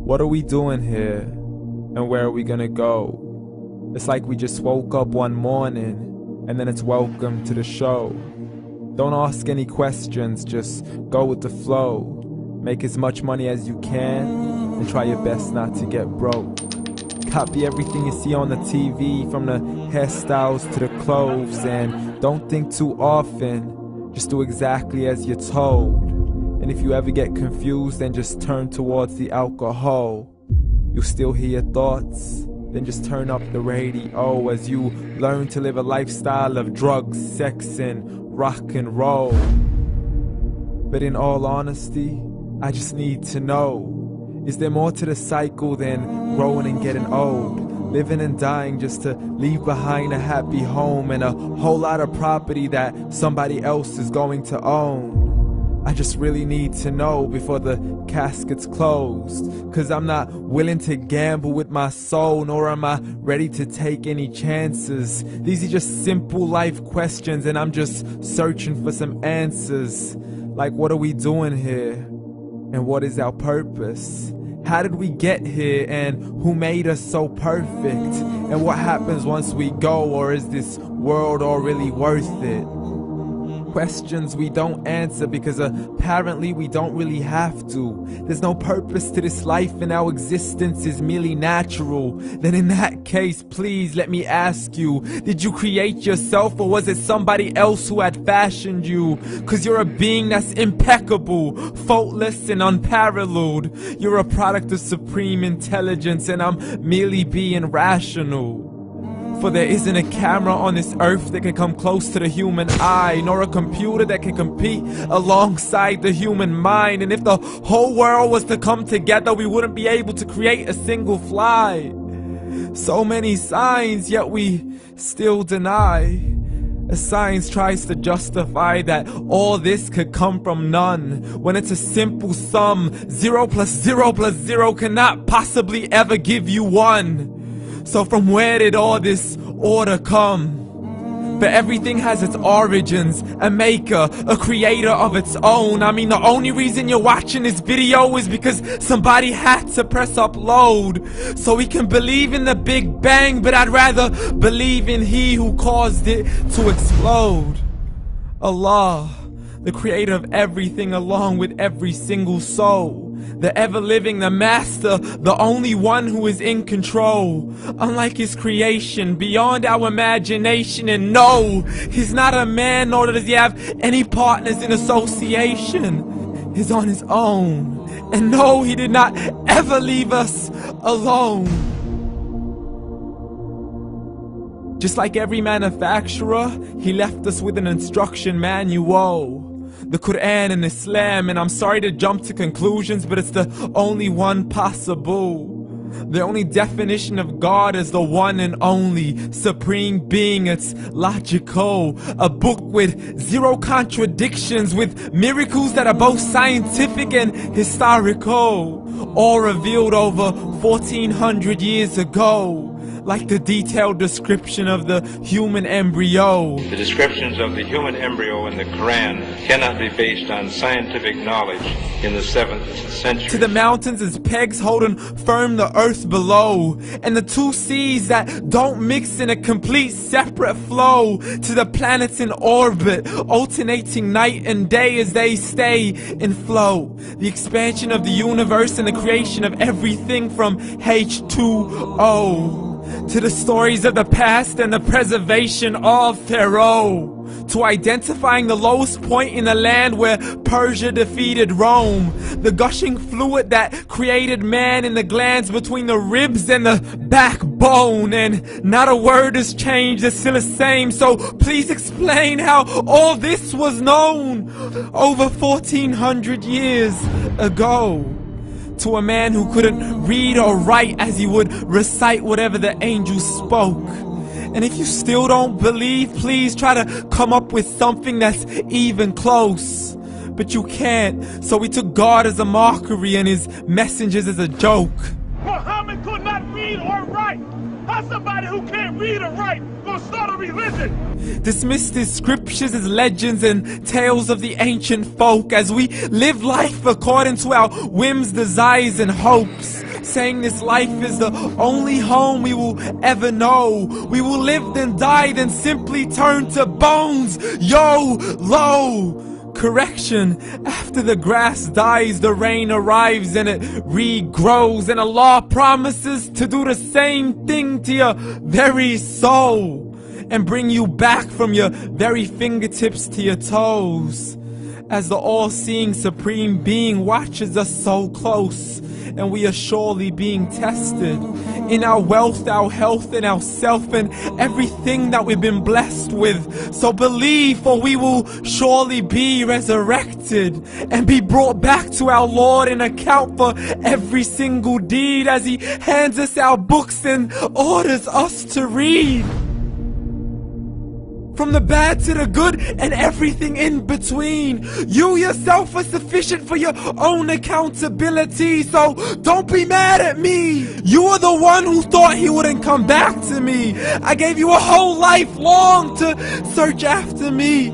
What are we doing here? And where are we gonna go? It's like we just woke up one morning, and then it's welcome to the show. Don't ask any questions, just go with the flow. Make as much money as you can, and try your best not to get broke. Copy everything you see on the TV, from the hairstyles to the clothes, and don't think too often, just do exactly as you're told. And if you ever get confused, then just turn towards the alcohol. You'll still hear your thoughts, then just turn up the radio as you learn to live a lifestyle of drugs, sex, and rock and roll. But in all honesty, I just need to know, is there more to the cycle than growing and getting old? Living and dying just to leave behind a happy home and a whole lot of property that somebody else is going to own. I just really need to know before the casket's closed, 'cause I'm not willing to gamble with my soul, nor am I ready to take any chances. These are just simple life questions, and I'm just searching for some answers. Like, what are we doing here? And what is our purpose? How did we get here, and who made us so perfect? And what happens once we go, or is this world all really worth it? Questions we don't answer because apparently we don't really have to. There's no purpose to this life and our existence is merely natural. Then in that case, please let me ask you, did you create yourself, or was it somebody else who had fashioned you? 'Cause you're a being that's impeccable, faultless and unparalleled. You're a product of supreme intelligence, and I'm merely being rational. For there isn't a camera on this earth that can come close to the human eye, nor a computer that can compete alongside the human mind. And if the whole world was to come together, we wouldn't be able to create a single fly. So many signs, yet we still deny. As science tries to justify that all this could come from none, when it's a simple sum. 0 plus 0 plus 0 cannot possibly ever give you 1. So from where did all this order come? But everything has its origins, a maker, a creator of its own. I mean, the only reason you're watching this video is because somebody had to press upload. So we can believe in the Big Bang, but I'd rather believe in He who caused it to explode. Allah, the creator of everything, along with every single soul. The ever-living, the master, the only one who is in control. Unlike his creation, beyond our imagination. And no, he's not a man, nor does he have any partners in association. He's on his own. And no, he did not ever leave us alone. Just like every manufacturer, he left us with an instruction manual. The Quran and Islam, and I'm sorry to jump to conclusions, but it's the only one possible. The only definition of God is the one and only supreme being. It's logical, a book with 0 contradictions, with miracles that are both scientific and historical, all revealed over 1400 years ago. Like the detailed description of the human embryo. The descriptions of the human embryo in the Quran cannot be based on scientific knowledge in the 7th century. To the mountains as pegs holding firm the earth below, and the 2 seas that don't mix in a complete separate flow. To the planets in orbit, alternating night and day as they stay in flow. The expansion of the universe and the creation of everything from H2O. To the stories of the past and the preservation of Pharaoh. To identifying the lowest point in the land where Persia defeated Rome. The gushing fluid that created man in the glands between the ribs and the backbone. And not a word has changed, it's still the same. So please explain how all this was known over 1400 years ago. To a man who couldn't read or write, as he would recite whatever the angels spoke. And if you still don't believe, please try to come up with something that's even close. But you can't, so we took God as a mockery and his messengers as a joke. Muhammad could not read or write. How somebody who can't read or write gonna start a religion? Dismissed his scriptures as legends and tales of the ancient folk, as we live life according to our whims, desires, and hopes. saying this life is the only home we will ever know. We will live then die, then simply turn to bones. YOLO! Correction, after the grass dies, the rain arrives and it regrows, and Allah promises to do the same thing to your very soul and bring you back from your very fingertips to your toes, as the all-seeing supreme being watches us so close, and we are surely being tested in our wealth, our health, and our self, and everything that we've been blessed with. So believe, for we will surely be resurrected and be brought back to our Lord and account for every single deed, as He hands us our books and orders us to read. From the bad to the good and everything in between. You yourself are sufficient for your own accountability, so don't be mad at me. You are the one who thought He wouldn't come back to me. I gave you a whole life long to search after me,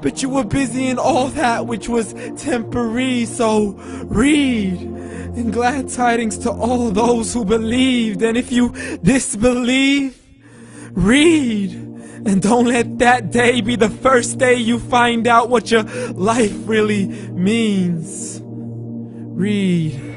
but you were busy in all that which was temporary. So read, and glad tidings to all those who believed. And if you disbelieve, read. And don't let that day be the first day you find out what your life really means. Read.